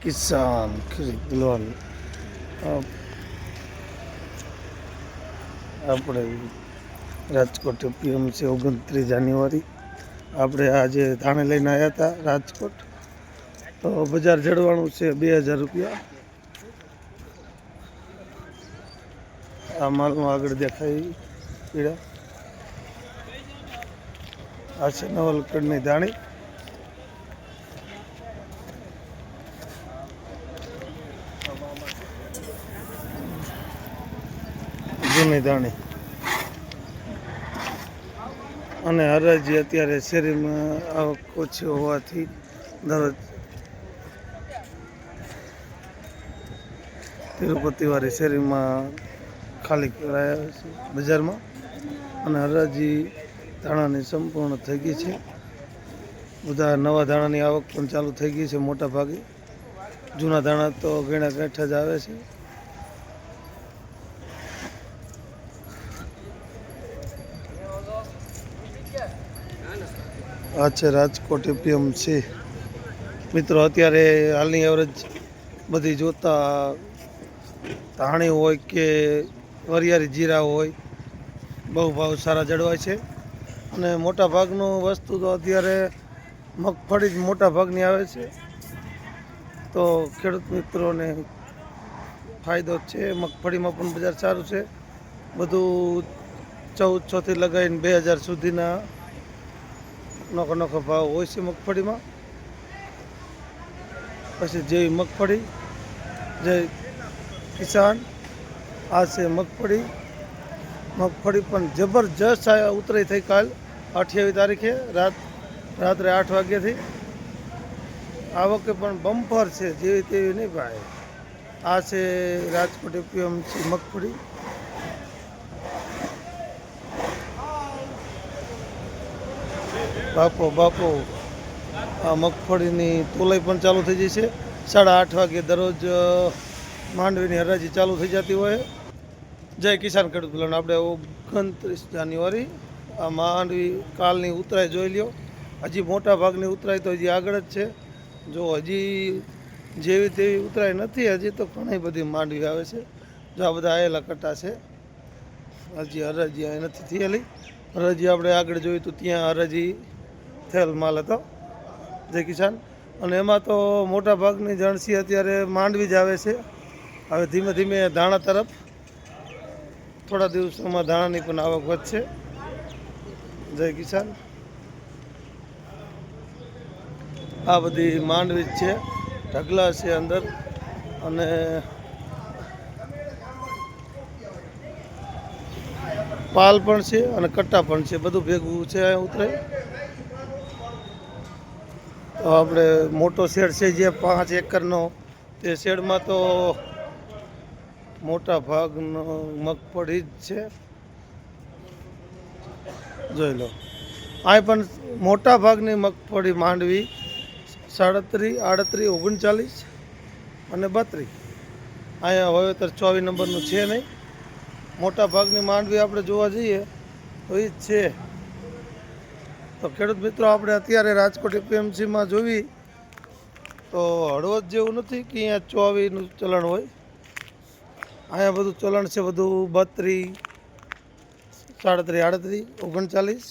કિસાન ખેડૂત લોન આપણે રાજકોટ પીએમસી 29 જાન્યુઆરી આપણે આજે ધાણે લઈને આવ્યા હતા રાજકોટ. તો બજાર જડવાનું છે 2000 રૂપિયા. આ માલમાં આગળ દેખાય પીળા. આ છે નવલકડની ધાણી. જૂની ધાણી અને હરાજી અત્યારે શેરીમાં આવક ઓછી હોવાથી દરરોજ તિરુપતિવાળી શેરીમાં ખાલી કરાયા છે બજારમાં. અને હરાજી ધાણાની સંપૂર્ણ થઈ ગઈ છે. બધા નવા ધાણાની આવક પણ ચાલુ થઈ ગઈ છે મોટા ભાગે. જૂના ધાણા તો ગણા ગાંઠા જ આવે છે. આ છે રાજકોટ એપીએમસી. મિત્રો અત્યારે હાલની એવરેજ બધી જોતા ધાણી હોય કે વરિયાળી જીરા હોય બહુ ભાવ સારા જળવાય છે. અને મોટા ભાગનું વસ્તુ તો અત્યારે મગફળી જ મોટા ભાગની આવે છે. તો ખેડૂત મિત્રોને ફાયદો છે. મગફળીમાં પણ બજાર સારું છે. બધું 1400 થી લગાવીને 2000 સુધીના નોખો ભાવ હોય છે મગફળીમાં. પછી જેવી મગફળી જય કિસાન. આ છે મગફળી પણ જબરજસ્ત ઉતરાઈ થઈ કાલ 28 તારીખે રાત્રે 8 વાગ્યાથી. આવકે પણ બમ્પર છે, જેવી તેવી નહીં ભાઈ. આ છે રાજકોટ એપીએમસી મગફળી. બાપો આ મગફળીની તોલાઈ પણ ચાલુ થઈ જશે. 8:30 વાગે દરરોજ માંડવીની હરાજી ચાલુ થઈ જતી હોય. જય કિસાન ખેડૂત મિત્રોને આપણે 29 જાન્યુઆરી આ માંડવી કાલની ઉતરાઈ જોઈ લ્યો. હજી મોટા ભાગની ઉતરાઈ તો હજી આગળ જ છે. જો હજી જેવી તેવી ઉતરાઈ નથી. હજી તો ઘણી બધી માંડવી આવે છે. જો આ બધા આવેલા કટા છે. હજી હરાજી અહીં નથી થયેલી. હરાજી આપણે આગળ જોયું તો ત્યાં હરાજી થયેલ માલ હતો. જય કિસાન. અને એમાં તો મોટા ભાગની જણસી અત્યારે માંડવી જ આવે છે. હવે ધીમે ધીમે ધાણા તરફ થોડા દિવસોમાં ધાણાની પણ આવક વધશે. જય કિસાન. આ બધી માંડવી જ છે. ઢગલા છે અંદર અને પાલ પણ છે અને કટ્ટા પણ છે. બધું ભેગું છે અહીંયા ઉતરાય. તો આપણે મોટો શેડ છે જે 5 એકરનો. તે શેડમાં તો મોટા ભાગનો મગફળી જ છે. જોઈ લો. અહીં પણ મોટા ભાગની મગફળી માંડવી 37, 38, 39 અને 32. અહીંયા વાવેતર 24 નંબરનું છે નહીં. મોટા ભાગની માંડવી આપણે જોવા જઈએ તો એ જ છે. તો ખેડૂત મિત્રો આપણે અત્યારે રાજકોટ એપીએમસીમાં જોવી તો હળવદ જેવું નથી કે અહીંયા 24નું ચલણ હોય. અહીંયા બધું ચલણ છે. બધું 32, 37, 38, 39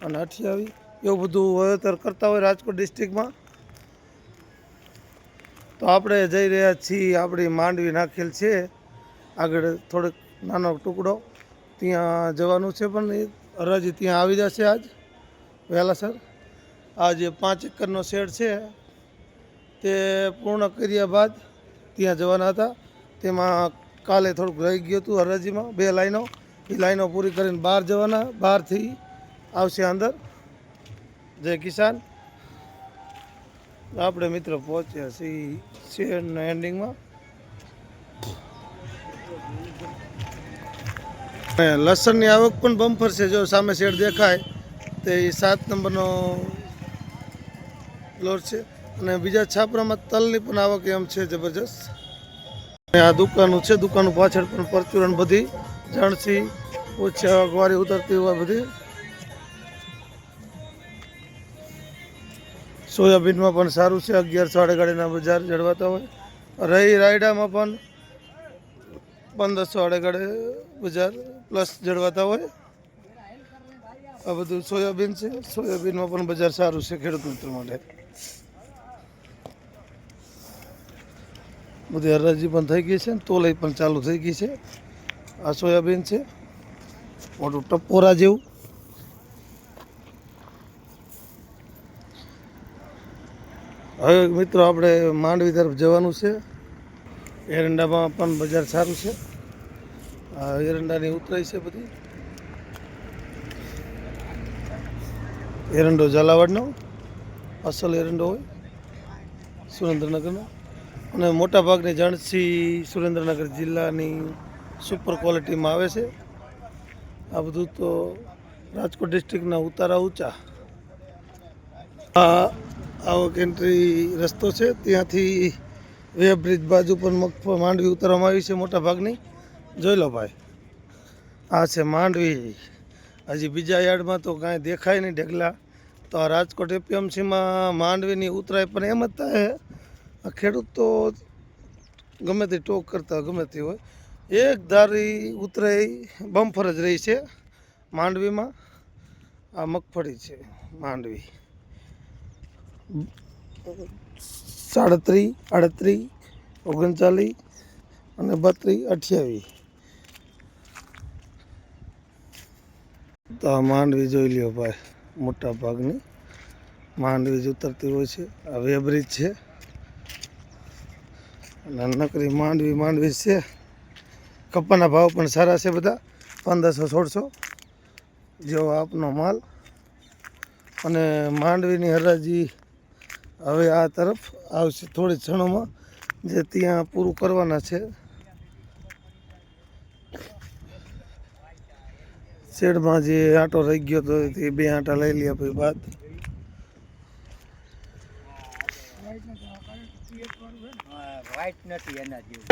અને 28 એવું બધું વાવેતર કરતા હોય રાજકોટ ડિસ્ટ્રિક્ટમાં. તો આપણે જઈ રહ્યા છીએ. આપણી માંડવી નાખેલ છે આગળ થોડોક નાનો ટુકડો ત્યાં જવાનું છે. પણ એ હરાજી ત્યાં આવી જશે આજ વહેલાસર. આ જે 5 એકરનો શેડ છે તે પૂર્ણ કર્યા બાદ ત્યાં જવાના હતા. તેમાં કાલે થોડુંક રહી ગયું હતું હરાજીમાં. 2 લાઈનો. એ લાઈનો પૂરી કરીને બહાર જવાના. બહારથી આવશે અંદર. જય કિસાન. આપણે મિત્રો પહોંચ્યા છીએ શેડના એન્ડિંગમાં. લસણની આવક પણ બમ્પર છે. જો સામે શેડ દેખાય તે 7 નંબરનો લોટ છે. અને બીજા છાપરામાં તલની પણ આવક એમ છે જબરજસ્ત. આ દુકાનો છે. દુકાનો પાછળ પણ પરચુરણ બધી જણસી ઓછી આવકવાળી ઉતરતી હોય બધી. સોયાબીનમાં પણ સારું છે, 1100 બજાર જળવાતા હોય. રહી રાયડામાં પણ 1500 બજાર પ્લસ જળવાતા હોય. આ બધું સોયાબીન છે, સોયાબીનમાં પણ બજાર સારું છે ખેડૂત મિત્રો માટે. બધી હરાજી પણ થઈ ગઈ છે, તોલાઈ પણ ચાલુ થઈ ગઈ છે. આ સોયાબીન છે, મોટું ટપોરા જેવું. હવે મિત્રો આપણે માંડવી તરફ જવાનું છે. એરંડામાં પણ બજાર સારું છે. આ એરંડાની ઉતરાઈ છે બધી. એરંડો ઝાલાવાડનો અસલ એરંડો હોય સુરેન્દ્રનગરનો, અને મોટાભાગની જણસી સુરેન્દ્રનગર જિલ્લાની સુપર ક્વોલિટીમાં આવે છે. આ બધું તો રાજકોટ ડિસ્ટ્રિક્ટના ઉતારા ઊંચા. આ આવક એન્ટ્રી રસ્તો છે, ત્યાંથી વેબ બ્રિજ બાજુ પણ માંડવી ઉતારવામાં આવી છે મોટા ભાગની. જોઈ લો ભાઈ, આ છે માંડવી. હજી બીજા યાર્ડમાં તો કાંઈ દેખાય નહીં ઢગલા. તો આ રાજકોટ એપીએમસીમાં માંડવીની ઉતરાય પણ એમ જ થાય. આ ખેડૂત તો ગમે તે ટોક કરતા ગમે તે હોય, એક ધારી ઉતરાઈ બમ્ફર જ રહી છે માંડવીમાં. આ મગફળી છે માંડવી 37, 38, 39 અને 32, 28. તો આ માંડવી જોઈ લ્યો ભાઈ, મોટા ભાગની માંડવી જ ઉતરતી હોય છે. આ વેબ્રિજ છે અને નકરી માંડવી છે. કપાના ભાવ પણ સારા છે બધા, 1500-1600 જેવો આપનો માલ. અને માંડવીની હરાજી હવે આ તરફ આવશે થોડી ક્ષણોમાં, જે ત્યાં પૂરું કરવાના છે. શેડમાં જે આંટો રહી ગયો તો તે 2 આંટા લઈ લ્યા પછી બાદ.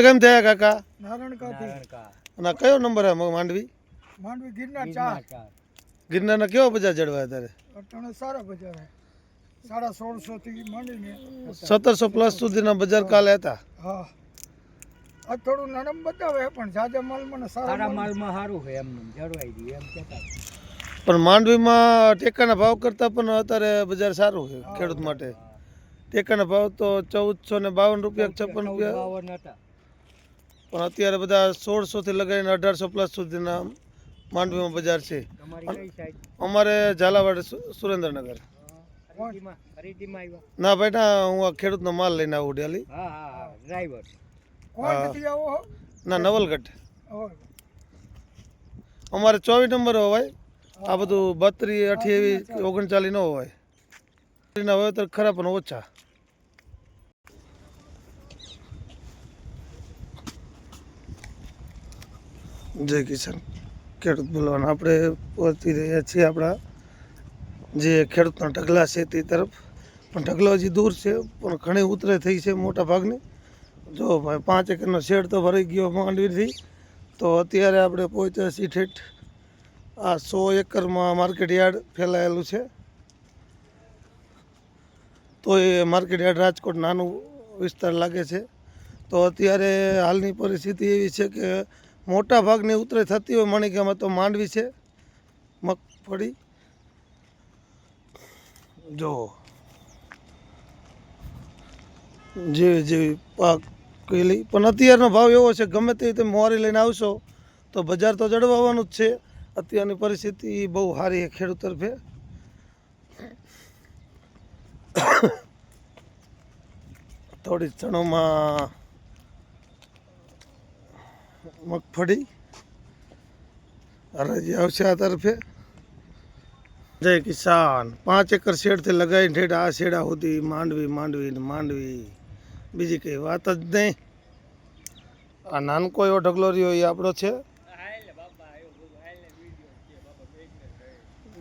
કેમ થયા કાકા? અને કયો નંબર હે માંડવી? માંડવી ગિરનાર 4. ગિરનારના કેવો બજાર જળવાય અત્યારે? અટાણે સારા બજાર હે. 1650 થી માંડીને 1700 પ્લસ સુધીના બજાર કાલે હતા. હા, આ થોડું નરમ બતાવે પણ જાજા માલમાં સારા માલમાં સારું છે, એમ જળવાઈ ગયું એમ કહેતા. પણ માંડવીમાં ટેકાના ભાવ કરતાં પણ અત્યારે બજાર સારું છે ખેડૂત માટે. ટેકાના ભાવ તો 1452 રૂપિયા, 56 રૂપિયા, પણ અત્યારે બધા 1600 થી લગાવીને 1800 પ્લસ સુધીના માંડવીમાં બજાર છે. અમારે ઝાલાવાડ સુરેન્દ્રનગર. ના ભાઈ ના, હું આ ખેડૂતનો માલ લઈને આવું ડેલી. ડ્રાઈવર ના, નવલગઢ. અમારે 24 નંબર હોય. આ બધું 32, 28, 39 ન હોય. વાવેતર ખરા પણ ઓછા. જય કિસાન ખેડૂત બોલવાના. આપણે પહોંચી રહ્યા છીએ આપણા જે ખેડૂતના ઢગલા છે તે તરફ. પણ ઢગલો હજી દૂર છે, પણ ઘણી ઉતરાઈ થઈ છે મોટા ભાગની. જો ભાઈ 5 એકરનો શેડ તો ભરાઈ ગયો માંડવીથી. તો અત્યારે આપણે પહોંચ્યા છીએ ઠેઠ આ 100 એકરમાં માર્કેટ યાર્ડ ફેલાયેલું છે. તો એ માર્કેટ યાર્ડ રાજકોટ નાનું વિસ્તાર લાગે છે. તો અત્યારે હાલની પરિસ્થિતિ એવી છે કે મોટા ભાગની ઉતરાઈ થતી હોય મણિકામાં તો માંડવી છે, મગફળી. જો જેવી પાક કેલી. પણ અત્યારનો ભાવ એવો છે, ગમે તે તમે મોરી લઈને આવશો તો બજાર તો જળવાવાનું જ છે. અત્યારની પરિસ્થિતિ બહુ સારી છે ખેડૂત તરફે. થોડી ક્ષણોમાં મગફળી હરાજી આવશે આ તરફે. જય કિસાન. 5 એકર શેડથી લગાવીને ઠેઠ આ શેડા સુધી માંડવી. બીજી કઈ વાત જ નહીં. આ નાનકો એવો ઢગલો રહ્યો એ આપણો છે.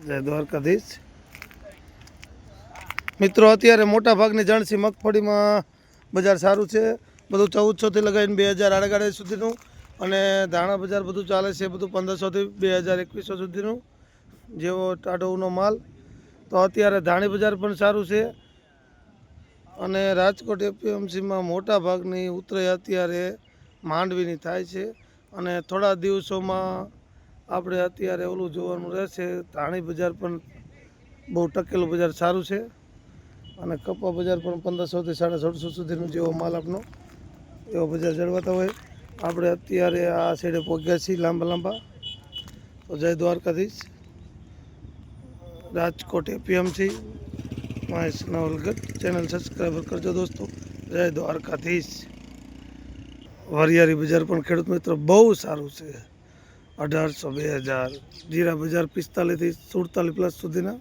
જય દ્વારકાધીશ. મિત્રો અત્યારે મોટા ભાગની જણસી મગફળીમાં બજાર સારું છે. બધું 1400 થી લગાવીને 2000 સુધીનું. અને ધાણા બજાર બધું ચાલે છે, બધું 1500 થી 2021 સુધીનું જેવો ટાઢોનો માલ. તો અત્યારે ધાણી બજાર પણ સારું છે. અને રાજકોટ એપીએમસીમાં મોટા ભાગની ઉતરાઈ અત્યારે માંડવીની થાય છે અને થોડા દિવસોમાં આપણે અત્યારે ઓલું જોવાનું રહેશે. ધાણી બજાર પણ બહુ ટકેલું બજાર સારું છે અને કપા બજાર પણ 1500 થી 1650 સુધીનો જેવો માલ આપનો એવો બજાર જળવાતા હોય. આપણે અત્યારે આ સાઈડે પહોંચ્યા છીએ લાંબા. તો જય Dwarkadhish. Rajkot APMC Mahesh Navalgadh channel subscriber કરજો દોસ્તો. જય દ્વારકાધીશ. વરિયાળી બજાર પણ ખેડૂત મિત્રો બહુ સારું છે. 1800 2000 જીરા બજાર 45 થી 47 પ્લસ સુધીના